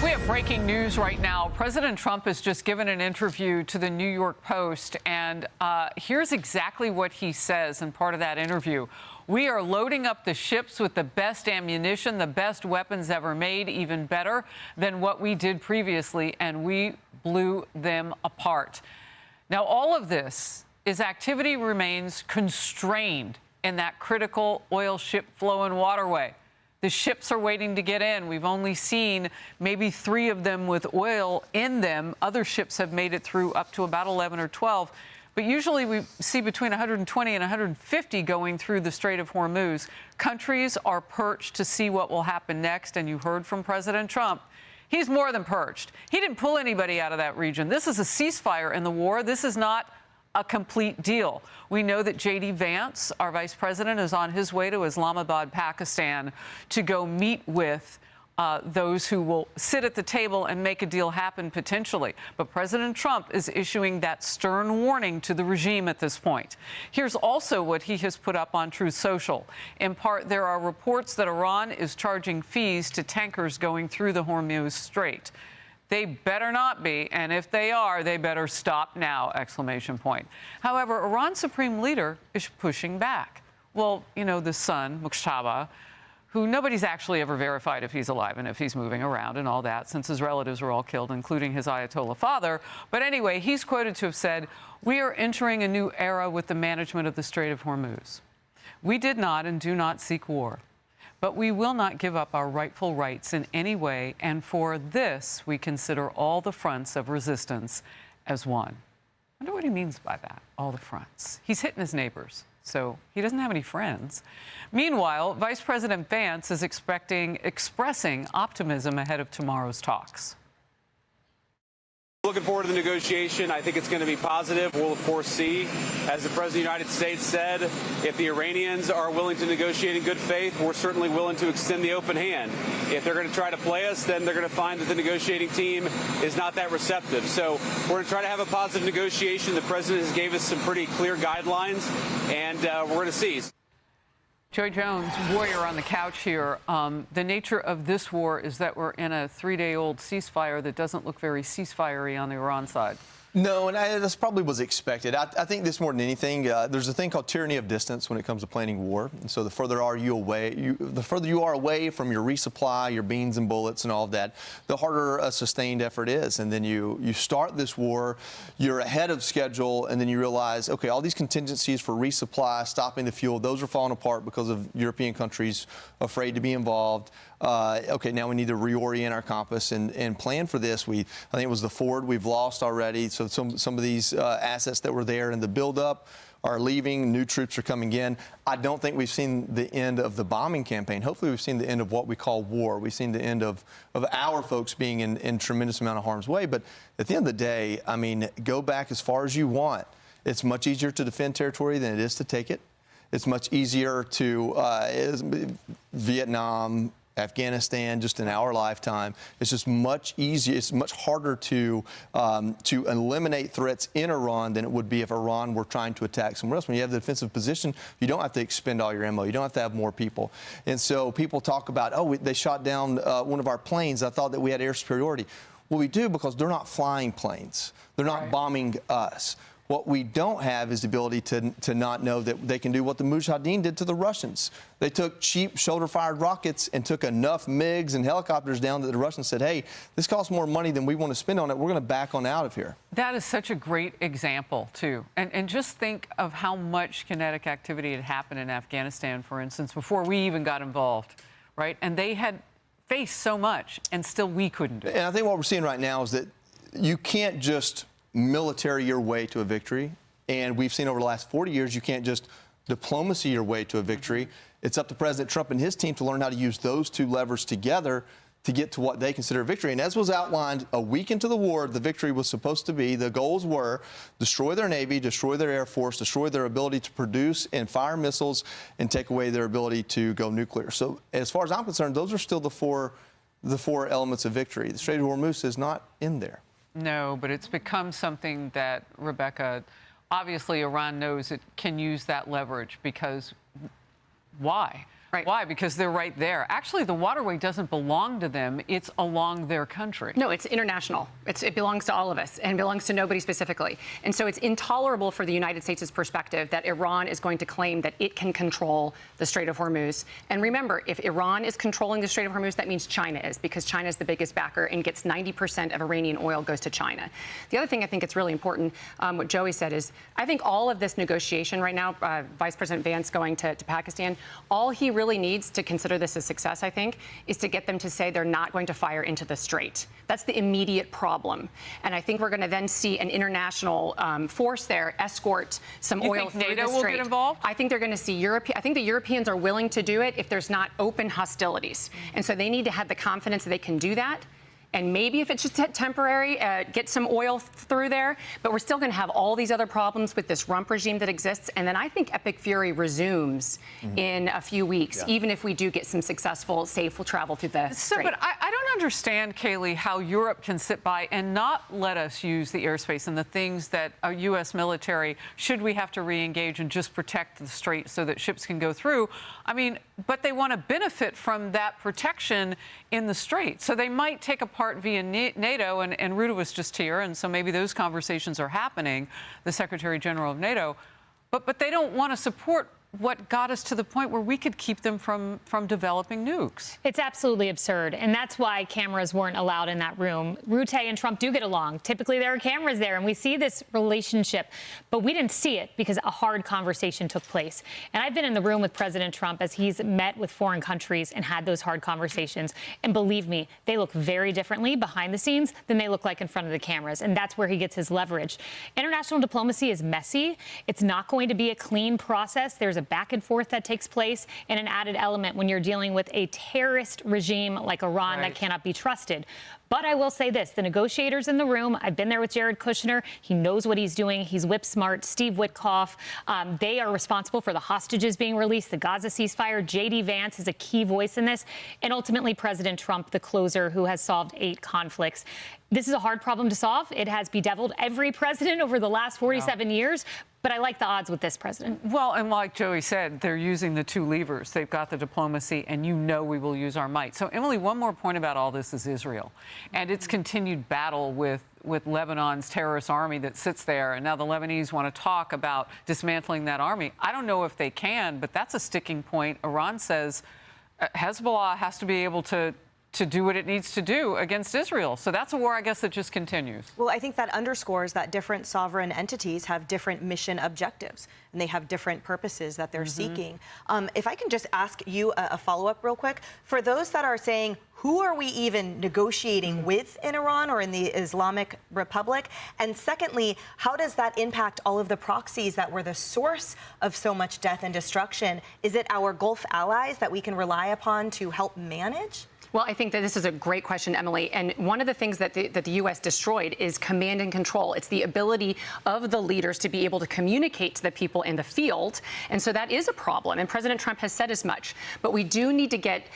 We have breaking news right now. President Trump has just given an interview to the New York Post, and here's exactly what he says in part of that interview. We are loading up the ships with the best ammunition, the best weapons ever made, even better than what we did previously, and we blew them apart. Now, all of this is activity remains constrained in that critical oil ship flow and waterway. The ships are waiting to get in. We've only seen maybe 3 of them with oil in them. Other ships have made it through up to about 11 or 12. But usually we see between 120 and 150 going through the Strait of Hormuz. Countries are perched to see what will happen next. And you heard from President Trump. He's more than perched. He didn't pull anybody out of that region. This is a ceasefire in the war. This is not a complete deal. We know that J.D. Vance, our vice president, is on his way to Islamabad, Pakistan, to go meet with those who will sit at the table and make a deal happen potentially. But President Trump is issuing that stern warning to the regime at this point. Here's also what he has put up on Truth Social. In part, there are reports that Iran is charging fees to tankers going through the Hormuz Strait. They better not be, and if they are, they better stop now, exclamation point. However, Iran's supreme leader is pushing back. Well, you know, the son, Muqtaba, who nobody's actually ever verified if he's alive and if he's moving around and all that, since his relatives were all killed, including his Ayatollah father. But anyway, he's quoted to have said, "We are entering a new era with the management of the Strait of Hormuz. We did not and do not seek war. But we will not give up our rightful rights in any way, and for this, we consider all the fronts of resistance as one." I wonder what he means by that, all the fronts. He's hitting his neighbors, so he doesn't have any friends. Meanwhile, Vice President Vance is expressing optimism ahead of tomorrow's talks. Looking forward to the negotiation. I think it's going to be positive. We'll, of course, see. As the President of the United States said, if the Iranians are willing to negotiate in good faith, we're certainly willing to extend the open hand. If they're going to try to play us, then they're going to find that the negotiating team is not that receptive. So we're going to try to have a positive negotiation. The President has gave us some pretty clear guidelines, and we're going to see. Joy Jones, warrior on the couch here. The nature of this war is that we're in a 3-day-old ceasefire that doesn't look very ceasefire-y on the Iran side. No, and this probably was expected. I think this more than anything, there's a thing called tyranny of distance when it comes to planning war. And so the further you are away from your resupply, your beans and bullets and all of that, the harder a sustained effort is. And then you start this war, you're ahead of schedule, and then you realize, okay, all these contingencies for resupply, stopping the fuel, those are falling apart because of European countries afraid to be involved. Okay, now we need to reorient our compass and plan for this. I think it was the Ford we've lost already. So some of these assets that were there in the buildup are leaving. New troops are coming in. I don't think we've seen the end of the bombing campaign. Hopefully we've seen the end of what we call war. We've seen the end of our folks being in tremendous amount of harm's way. But at the end of the day, I mean, go back as far as you want. It's much easier to defend territory than it is to take it. It's much easier to Vietnam, Afghanistan, just in our lifetime. It's just much easier. It's much harder to eliminate threats in Iran than it would be if Iran were trying to attack somewhere else. When you have the defensive position, you don't have to expend all your ammo. You don't have to have more people. And so people talk about, oh, they shot down one of our planes. I thought that we had air superiority. Well, we do because they're not flying planes. They're not bombing us. What we don't have is the ability to not know that they can do what the Mujahideen did to the Russians. They took cheap shoulder-fired rockets and took enough MiGs and helicopters down that the Russians said, hey, this costs more money than we want to spend on it. We're going to back on out of here. That is such a great example, too. And just think of how much kinetic activity had happened in Afghanistan, for instance, before we even got involved, right? And they had faced so much, and still we couldn't do it. And I think what we're seeing right now is that you can't just military your way to a victory. And we've seen over the last 40 years, you can't just diplomacy your way to a victory. It's up to President Trump and his team to learn how to use those two levers together to get to what they consider a victory. And as was outlined a week into the war, the victory was supposed to be, the goals were destroy their Navy, destroy their Air Force, destroy their ability to produce and fire missiles, and take away their ability to go nuclear. So as far as I'm concerned, those are still the four elements of victory. The Strait of Hormuz is not in there. No, but it's become something that, Rebecca, obviously Iran knows it can use that leverage because why? Right. Why? Because they're right there. Actually, the waterway doesn't belong to them. It's along their country. No, it's international. It belongs to all of us and belongs to nobody specifically. And so it's intolerable for the United States' perspective that Iran is going to claim that it can control the Strait of Hormuz. And remember, if Iran is controlling the Strait of Hormuz, that means China is, because China is the biggest backer and gets 90% of Iranian oil goes to China. The other thing I think it's really important, what Joey said is, I think all of this negotiation right now, Vice President Vance going to Pakistan, all he really needs to consider this a success, I think, is to get them to say they're not going to fire into the strait. That's the immediate problem. And I think we're going to then see an international force there escort some oil through the strait. You think NATO will get involved? I think they're going to see I think the Europeans are willing to do it if there's not open hostilities. And so they need to have the confidence that they can do that. And maybe if it's just temporary, get some oil through there. But we're still going to have all these other problems with this rump regime that exists. And then I think Epic Fury resumes in a few weeks, even if we do get some successful, safe travel through the strait. But I don't understand, Kayleigh, how Europe can sit by and not let us use the airspace and the things that our U.S. military, should we have to re-engage and just protect the strait so that ships can go through. I mean, but they want to benefit from that protection in the strait. So they might take a part via NATO, and Ruta was just here, and so maybe those conversations are happening, the Secretary General of NATO, but they don't want to support what got us to the point where we could keep them from developing nukes. It's absolutely absurd, and that's why cameras weren't allowed in that room. Rutte and Trump do get along. Typically, there are cameras there, and we see this relationship, but we didn't see it because a hard conversation took place. And I've been in the room with President Trump as he's met with foreign countries and had those hard conversations, and believe me, they look very differently behind the scenes than they look like in front of the cameras, and that's where he gets his leverage. International diplomacy is messy. It's not going to be a clean process. There's a back and forth that takes place, and an added element when you're dealing with a terrorist regime like Iran that cannot be trusted. But I will say this, the negotiators in the room, I've been there with Jared Kushner. He knows what he's doing. He's whip smart. Steve Witkoff, they are responsible for the hostages being released, the Gaza ceasefire. J.D. Vance is a key voice in this. And ultimately, President Trump, the closer who has solved 8 conflicts. This is a hard problem to solve. It has bedeviled every president over the last 47 years. But I like the odds with this president. Well, and like Joey said, they're using the 2 levers. They've got the diplomacy, and you know we will use our might. So, Emily, one more point about all this is Israel and its continued battle with Lebanon's terrorist army that sits there. And now the Lebanese want to talk about dismantling that army. I don't know if they can, but that's a sticking point. Iran says Hezbollah has to be able to do what it needs to do against Israel. So that's a war, I guess, that just continues. Well, I think that underscores that different sovereign entities have different mission objectives, and they have different purposes that they're seeking. If I can just ask you a follow-up real quick. For those that are saying, who are we even negotiating with in Iran or in the Islamic Republic? And secondly, how does that impact all of the proxies that were the source of so much death and destruction? Is it our Gulf allies that we can rely upon to help manage? Well, I think that this is a great question, Emily. And one of the things that the U.S. destroyed is command and control. It's the ability of the leaders to be able to communicate to the people in the field. And so that is a problem. And President Trump has said as much. But we do need to get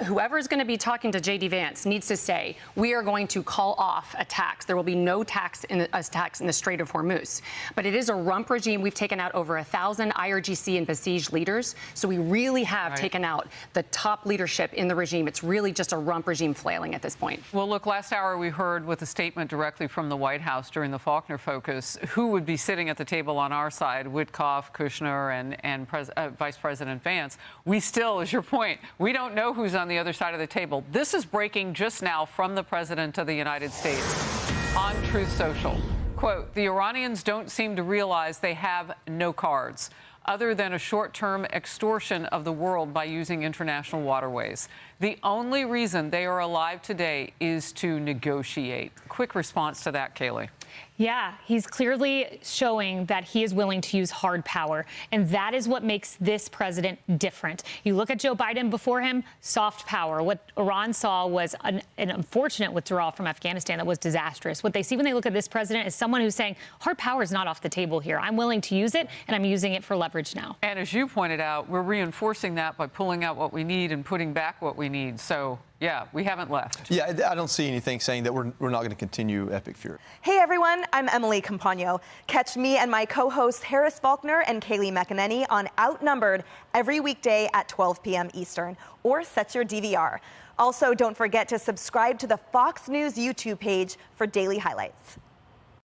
whoever is going to be talking to J.D. Vance needs to say, we are going to call off attacks. There will be no attacks in the Strait of Hormuz. But it is a rump regime. We've taken out over 1,000 IRGC and besieged leaders. So we really have taken out the top leadership in the regime. It's really just a rump regime flailing at this point. Well, look, last hour we heard with a statement directly from the White House during the Faulkner Focus who would be sitting at the table on our side, Witkoff, Kushner, and Vice President Vance. We still, is your point, we don't know who's on the other side of the table. This is breaking just now from the President of the United States on Truth Social. Quote, the Iranians don't seem to realize they have no cards other than a short-term extortion of the world by using international waterways. The only reason they are alive today is to negotiate. Quick response to that, Kayleigh. Yeah, he's clearly showing that he is willing to use hard power, and that is what makes this president different. You look at Joe Biden before him, soft power. What Iran saw was an unfortunate withdrawal from Afghanistan that was disastrous. What they see when they look at this president is someone who's saying, hard power is not off the table here. I'm willing to use it, and I'm using it for leverage now. And as you pointed out, we're reinforcing that by pulling out what we need and putting back what we need. So, yeah, we haven't left. Yeah, I don't see anything saying that we're not going to continue Epic Fury. Hey everyone, I'm Emily Campagno. Catch me and my co-hosts Harris Faulkner and Kaylee McEnany on Outnumbered every weekday at 12 p.m. Eastern, or set your DVR. Also, don't forget to subscribe to the Fox News YouTube page for daily highlights.